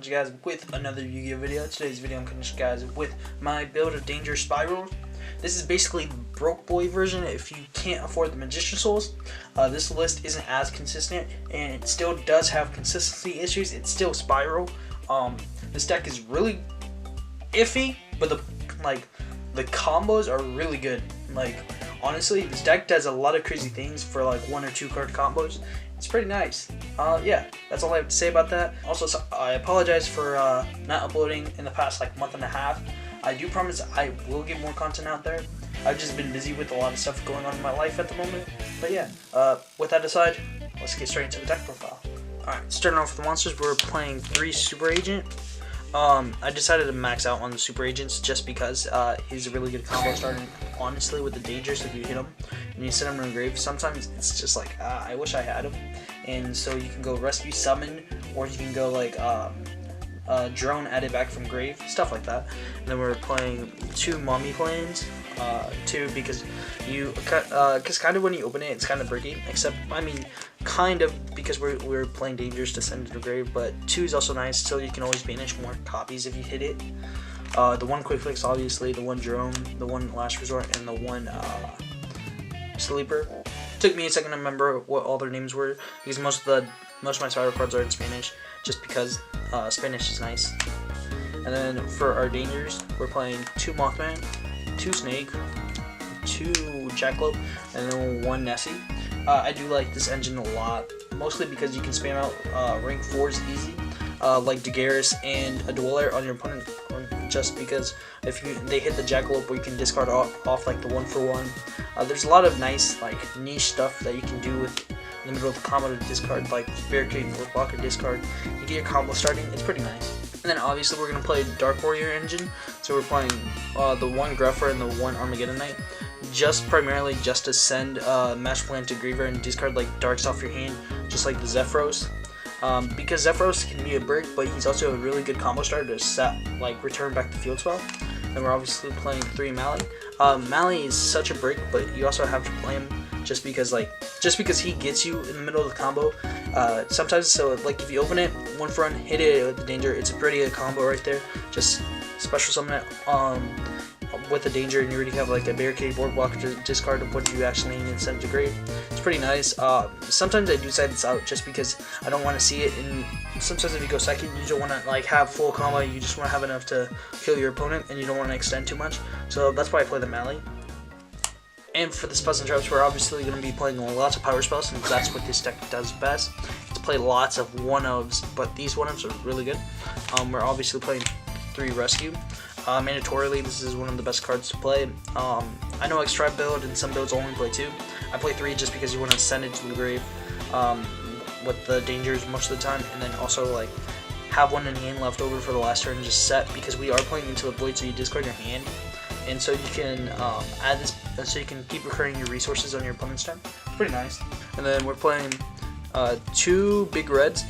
you guys with another Yu-Gi-Oh video. Today's video I'm coming to you guys with my build of Danger Spyral. This is basically the broke boy version if you can't afford the Magician Souls. This list isn't as consistent and it still does have consistency issues. It's still Spyral. This deck is really iffy, but the combos are really good. Like, honestly, this deck does a lot of crazy things for like 1 or 2 card combos. It's pretty nice. Yeah, that's all I have to say about that. Also, I apologize for not uploading in the past like month and a half. I do promise I will get more content out there. I've just been busy with a lot of stuff going on in my life at the moment. But yeah, with that aside, let's get straight into the deck profile. Alright, starting off with the monsters, we're playing 3 Super Agent. I decided to max out on the Super Agents just because he's a really good combo starter. Honestly, with the Dangers, if you hit him and you send him in the grave, sometimes it's just like, I wish I had him. And so you can go Rescue Summon, or you can go like Drone added back from grave, stuff like that. And then we're playing 2 Mummy Planes, 2 because kind of when you open it, it's kind of bricky, except, I mean, kind of because we're playing Dangers to send to the grave, but 2 is also nice, so you can always banish more copies if you hit it. The 1 Quick Fix, obviously, the 1 Drone, the 1 Last Resort, and the 1 Sleeper. Took me a second to remember what all their names were, because most of my Spyral cards are in Spanish, just because Spanish is nice. And then for our Dangers, we're playing 2 Mothman, 2 Snake, 2 Jackalope, and then 1 Nessie. I do like this engine a lot, mostly because you can spam out rank 4s easy, like Dagaris and a Dweller on your opponent, just because if they hit the Jackalope, where you can discard off like the 1-for-1. There's a lot of nice like niche stuff that you can do with in the middle of the combo to discard, like Barricade, Block, or discard. You get your combo starting, it's pretty nice. And then obviously we're going to play Dark Warrior engine, so we're playing the 1 Gruffer and the 1 Armageddon Knight, primarily just to send Master Plan to Griever and discard like darks off your hand, just like the Zephyros. Because Zephyros can be a brick, but he's also a really good combo starter to return back the field spell. And we're obviously playing 3 Mally. Mally is such a brick, but you also have to play him just because he gets you in the middle of the combo. Sometimes, so like if you open it 1-for-1, hit it with the Danger, it's a pretty good combo right there. Just special summon it with the Danger, and you already have like a Barricade, Boardwalk to discard of what you actually need and send to grave. It's pretty nice. Sometimes I do side this out just because I don't want to see it, and sometimes if you go second, you don't want to like have full combo, you just want to have enough to kill your opponent, and you don't want to extend too much. So that's why I play the Mally. And for the spells and traps, we're obviously going to be playing lots of power spells, since that's what this deck does best. To play lots of 1-ofs, but these 1-ofs are really good. We're obviously playing 3 Rescue. Mandatorily, this is one of the best cards to play. I know Extrav build and some builds only play 2. I play 3 just because you want to send it to the grave with the Dangers most of the time, and then also like have 1 in hand left over for the last turn just set, because we are playing into the void, so you discard your hand, and so you can add this, so you can keep recurring your resources on your opponent's turn. Pretty nice. And then we're playing 2 Big Reds.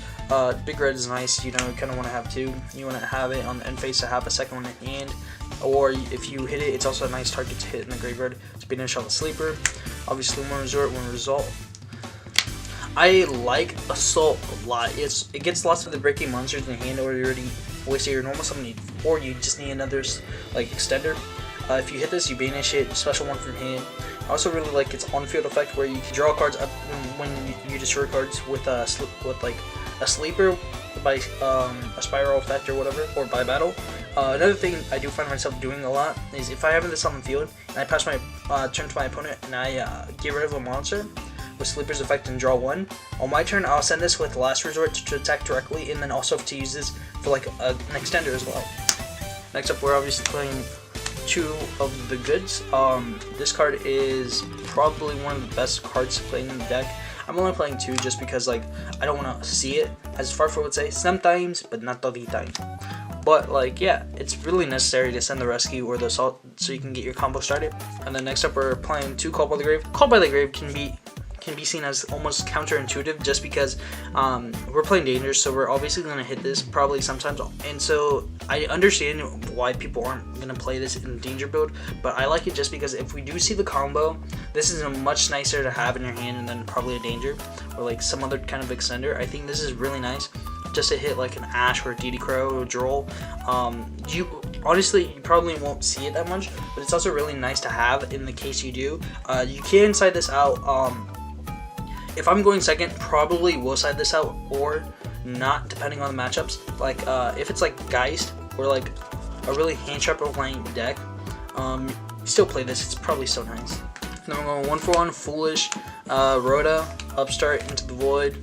Big Red is nice, you know, you kind of want to have 2. You want to have it on the end phase to have a second one in hand, or if you hit it, it's also a nice target to hit in the graveyard to banish on the Sleeper. Obviously 1 Resort, 1 Result. I like Assault a lot. It gets lots of the breaking monsters in hand, or you already wasted your normal summon, or you just need another like extender. If you hit this, you banish it, special 1 from hand. I also really like its on-field effect, where you can draw cards up when you destroy cards with like a Sleeper by a Spiral effect or whatever, or by battle. Another thing I do find myself doing a lot is if I have this on the field and I pass my turn to my opponent and I get rid of a monster with Sleeper's effect and draw 1, on my turn I'll send this with Last Resort to attack directly, and then also to use this for like an extender as well. Next up, we're obviously playing 2 of the goods. This card is probably one of the best cards to play in the deck. I'm only playing 2 just because like I don't want to see it, as Farfar would say, sometimes, but not all the time. But like, yeah, it's really necessary to send the Rescue or the Assault so you can get your combo started. And then next up, we're playing 2 Call by the Grave. Call by the Grave can be seen as almost counterintuitive, just because we're playing Dangers, so we're obviously going to hit this probably sometimes, and so I understand why people aren't going to play this in Danger build, but I like it just because if we do see the combo, this is a much nicer to have in your hand than probably a Danger or like some other kind of extender. I think this is really nice. just to hit like an Ash or a DD Crow or Droll. You honestly, you probably won't see it that much, but it's also really nice to have in the case you do. You can side this out. If I'm going second, probably will side this out or not, depending on the matchups. Like if it's like Geist or like a really hand sharp line deck, you still play this. It's probably so nice. And then we're going 1-for-1 Foolish, Rhoda, Upstart, Into the Void,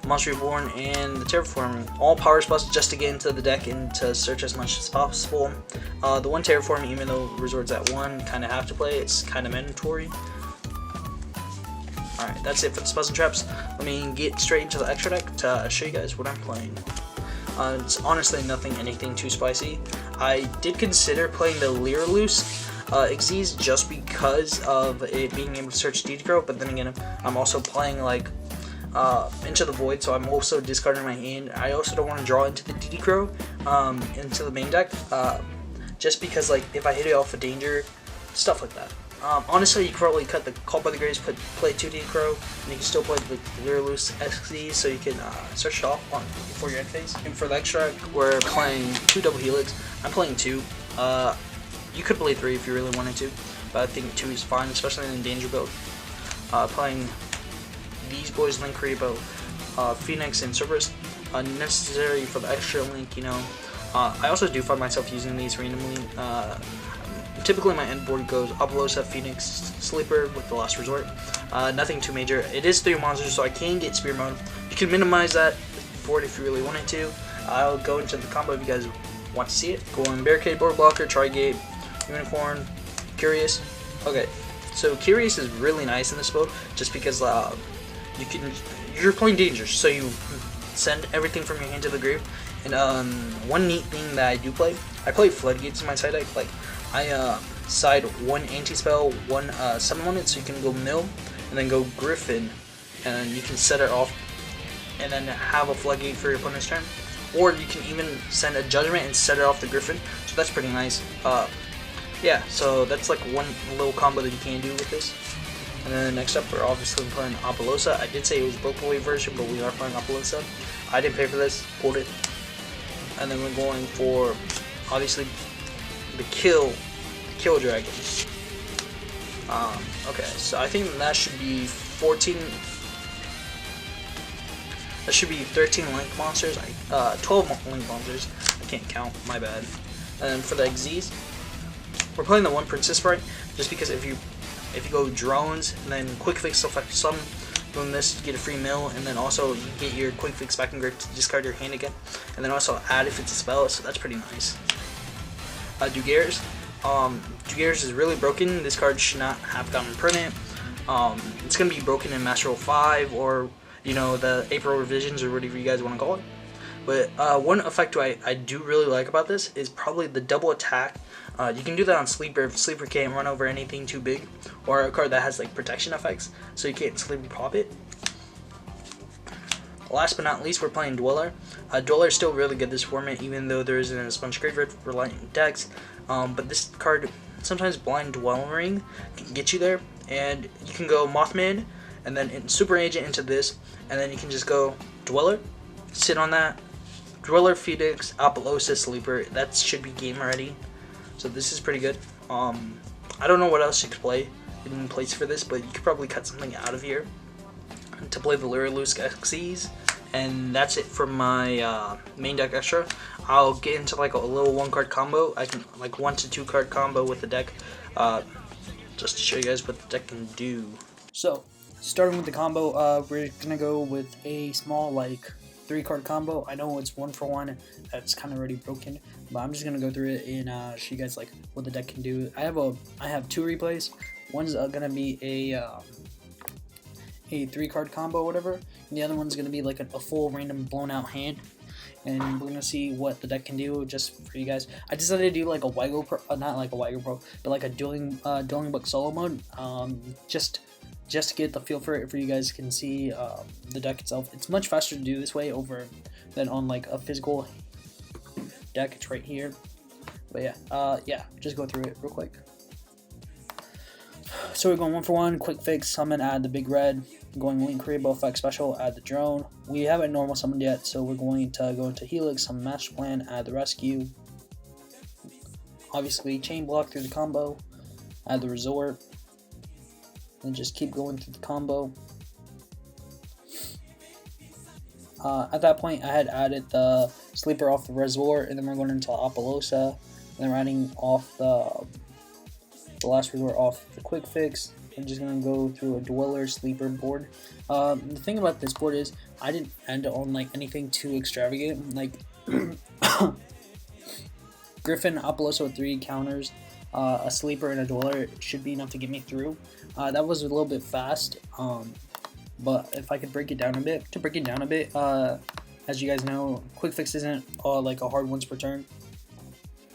Monster Reborn, and the Terraforming. All power spells just to get into the deck and to search as much as possible. The one Terraforming, even though Resort's at 1, kind of have to play. It's kind of mandatory. Alright, that's it for the spells and traps. Let me get straight into the extra deck to show you guys what I'm playing. It's honestly anything too spicy. I did consider playing the Loose Xyz just because of it being able to search DD Crow, but then again, I'm also playing like Into the Void, so I'm also discarding my hand. I also don't want to draw into the DD Crow into the main deck, just because like if I hit it off a danger, stuff like that. Honestly, you could probably cut the Call by the Graves, play 2 DD Crow, and you can still play the Loose Xyz, so you can search it off before your end phase. And for the extra, we're playing 2 Double Helix. I'm playing 2. You could play 3 if you really wanted to, but I think 2 is fine, especially in the danger build. Playing these boys, Link Rebo, Phoenix, and Cerberus, necessary for the extra Link, you know. I also do find myself using these randomly. Typically my end board goes Apollosa, Phoenix, Sleeper with the Last Resort. Nothing too major. It is 3 monsters, so I can get Spear Mode. You can minimize that board if you really wanted to. I'll go into the combo if you guys want to see it. Going Barricade, Board Blocker, Trigate, Unicorn, Curious. Okay, so Curious is really nice in this build just because you're playing Dangers, so you send everything from your hand to the grave. And one neat thing that I do play, I play Floodgates in my side deck. Like I side 1 anti-spell, 1 summon on it, so you can go Mill and then go Griffin, and you can set it off and then have a Floodgate for your opponent's turn. Or you can even send a Judgment and set it off the Griffin, so that's pretty nice. Yeah, so that's like one little combo that you can do with this. And then next up, we're obviously playing Apollosa. I did say it was a Broke Boy version, but we are playing Apollosa. I didn't pay for this, pulled it. And then we're going for, obviously, the Kill Dragon. Okay, so I think that should be 14. That should be 13 Link monsters. 12 Link monsters. I can't count. My bad. And then for the Xyz, we're playing the 1 Princess Sprite, just because if you go drones and then quick fix effect summon, doing this you get a free mill, and then also you get your quick fix back in grip to discard your hand again, and then also add if it's a spell, so that's pretty nice. Dugares. Dugares is really broken. This card should not have gotten printed. It's gonna be broken in Master Roll 5 or the April revisions or whatever you guys want to call it. But one effect I do really like about this is probably the double attack. You can do that on Sleeper if Sleeper can't run over anything too big, or a card that has like protection effects, so you can't Sleeper pop it. Last but not least, we're playing Dweller. Dweller is still really good this format, even though there isn't a Sponge Graveyard for reliant decks. But this card, sometimes Blind Dwellering can get you there, and you can go Mothman, and then Super Agent into this, and then you can just go Dweller, sit on that, Dweller, Phoenix, Apollosa, Sleeper. That should be game ready. So this is pretty good. I don't know what else you could play in place for this, but you could probably cut something out of here to play the Loose Xyz. And that's it for my main deck extra. I'll get into like a little 1-card combo. I can like 1 to 2 card combo with the deck, just to show you guys what the deck can do. So starting with the combo, we're gonna go with a small like 3-card combo. I know it's 1-for-1. That's kind of already broken, but I'm just gonna go through it and show you guys like what the deck can do. I have 2 replays. One's gonna be a 3-card combo, whatever, and the other one's gonna be like a full random blown out hand. And we're gonna see what the deck can do just for you guys. I decided to do like a Wygo Pro, not like a Wygo Pro, but like a dueling book solo mode, just to get the feel for it, for you guys can see the deck itself. It's much faster to do this way than on like a physical deck. It's right here. But yeah, just go through it real quick. So we're going 1-for-1, quick fix, summon, add the big red, going Link Creable Effect Special, add the drone. We haven't normal summoned yet, so we're going to go into Helix, summon Master Plan, add the rescue. Obviously, chain block through the combo, add the resort, and just keep going through the combo. At that point, I had added the sleeper off the resort, and then we're going into Apollosa, and then we're adding off the last resort off the quick fix. I'm just gonna go through a dweller sleeper board. The thing about this board is I didn't end on like anything too extravagant, like Griffin, Apollosa with 3 counters, a sleeper, and a dweller should be enough to get me through. That was a little bit fast, but if I could break it down a bit, as you guys know, quick fix isn't like a hard once per turn,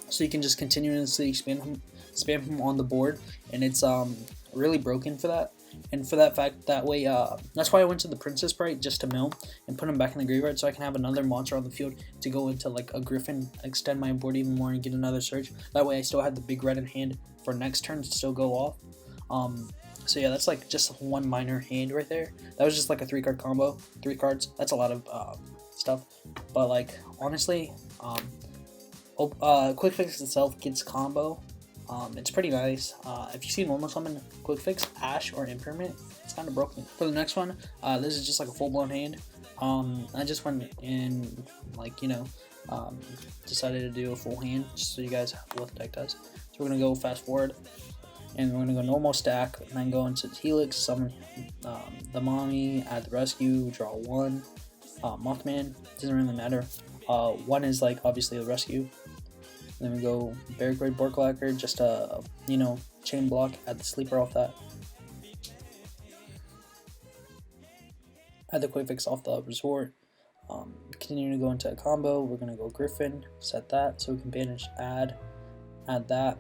so you can just continuously spam him on the board, and it's really broken for that. And for that fact, that way, that's why I went to the Princess Sprite, just to mill and put him back in the graveyard, so I can have another monster on the field to go into like a Griffin, extend my board even more, and get another search. That way I still had the big red in hand for next turn to still go off. So yeah, that's like just one minor hand right there. That was just like a 3-card combo, 3 cards. That's a lot of stuff, but like honestly, quick fix itself gets combo. It's pretty nice. If you see normal summon quick fix, Ash, or Impermanent, it's kind of broken. For the next one, this is just like a full-blown hand. I just went in, like, decided to do a full hand just so you guys have what the deck does. So we're gonna go fast forward, and we're gonna go normal stack, and then go into Helix, summon the mommy, add the rescue, draw 1. Mothman, doesn't really matter. 1 is like obviously the rescue. Then we go Barricade Borklacker, just a chain block, add the sleeper off that. Add the quick fix off the resort. Continue to go into a combo. We're gonna go Griffin, set that so we can banish, add that.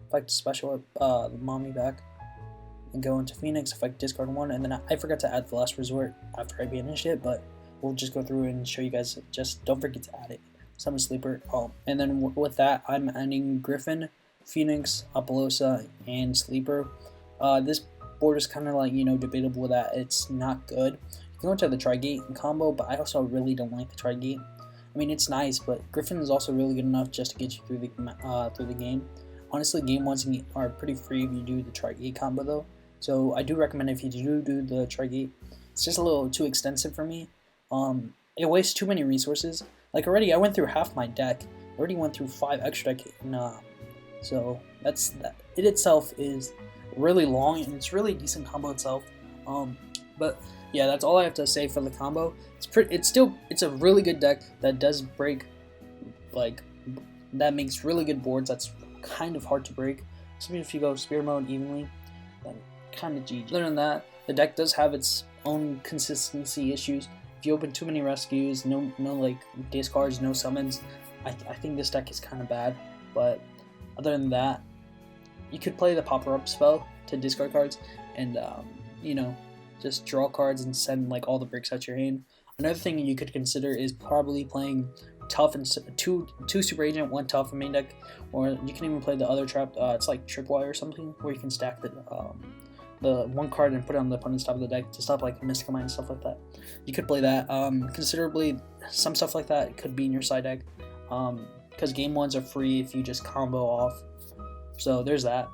Effect special the mommy back. And go into Phoenix, effect discard 1, and then I forgot to add the last resort after I banished it, but we'll just go through and show you guys. Just don't forget to add it. Summon sleeper. And then with that, I'm adding Griffin, Phoenix, Apollosa, and sleeper. This board is kind of like debatable that it's not good. You can go into the Tri-Gate combo, but I also really don't like the Tri-Gate. I mean, it's nice, but Griffin is also really good enough just to get you through the game. Honestly, game ones are pretty free if you do the Tri-Gate combo though. So I do recommend if you do the Tri-Gate. It's just a little too extensive for me. It wastes too many resources. Like already, I went through half my deck. I already went through 5 extra deck. So that's that. It itself is really long, and it's really decent combo itself. But yeah, that's all I have to say for the combo. It's a really good deck that does break, like, that makes really good boards. That's kind of hard to break. So if you go spear mode evenly, then kind of GG. Other than that, the deck does have its own consistency issues. If you open too many rescues, no like discards, no summons, I think this deck is kind of bad. But other than that, you could play the Popper Up spell to discard cards and just draw cards and send like all the bricks out your hand. Another thing you could consider is probably playing tough and two super agent, 1 tough in main deck, or you can even play the other trap. It's like tripwire or something, where you can stack the 1 card and put it on the opponent's top of the deck to stop like Mystic Mine and stuff like that. You could play that. Considerably, some stuff like that could be in your side deck, because game ones are free if you just combo off. So there's that.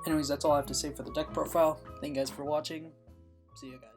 Anyways, that's all I have to say for the deck profile. Thank you guys for watching. See you guys.